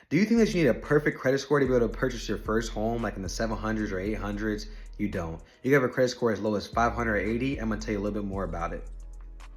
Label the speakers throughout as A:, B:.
A: Do you think that you need a perfect credit score to be able to purchase your first home, like in the 700s or 800s? You don't. You have a credit score as low as 580. I'm gonna tell you a little bit more about it.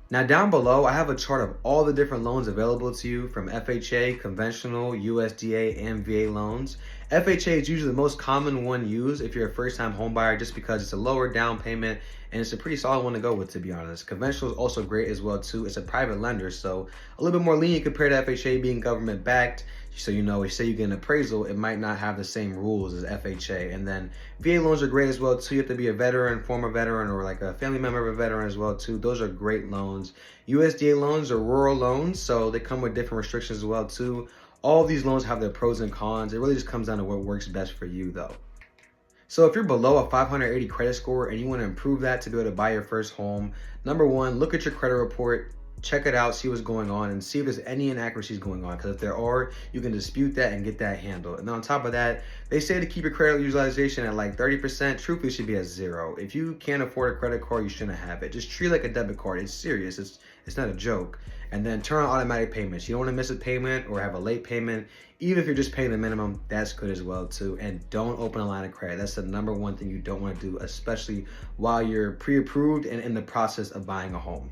A: Now down below, I have a chart of all the different loans available to you from FHA, conventional, USDA, and VA loans. FHA is usually the most common one used if you're a first-time home buyer just because it's a lower down payment and it's a pretty solid one to go with, to be honest. Conventional is also great as well too. It's a private lender, so a little bit more lenient compared to FHA being government backed. So say you get an appraisal, it might not have the same rules as FHA. And then VA loans are great as well too. You have to be a veteran, former veteran, or like a family member of a veteran as well too. Those are great loans. USDA loans are rural loans, so they come with different restrictions as well too. All of these loans have their pros and cons. It really just comes down to what works best for you though. So if you're below a 580 credit score and you want to improve that to be able to buy your first home, number one, look at your credit report, check it out, see what's going on, and see if there's any inaccuracies going on. Because if there are, you can dispute that and get that handled. And then on top of that, they say to keep your credit utilization at like 30%. Truthfully, it should be at 0. If you can't afford a credit card, you shouldn't have it. Just treat it like a debit card. It's serious. It's not a joke. And then turn on automatic payments. You don't want to miss a payment or have a late payment. Even if you're just paying the minimum, that's good as well too. And don't open a line of credit. That's the number one thing you don't want to do, especially while you're pre-approved and in the process of buying a home.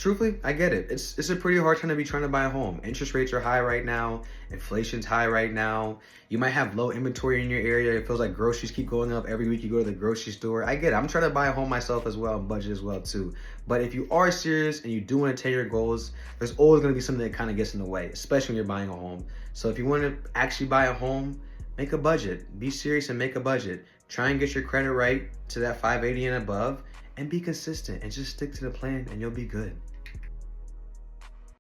A: Truthfully, I get it. It's a pretty hard time to be trying to buy a home. Interest rates are high right now. Inflation's high right now. You might have low inventory in your area. It feels like groceries keep going up every week you go to the grocery store. I get it. I'm trying to buy a home myself as well and budget as well too. But if you are serious and you do want to attain your goals, there's always going to be something that kind of gets in the way, especially when you're buying a home. So if you want to actually buy a home, make a budget. Be serious and make a budget. Try and get your credit right to that 580 and above, and be consistent and just stick to the plan and you'll be good.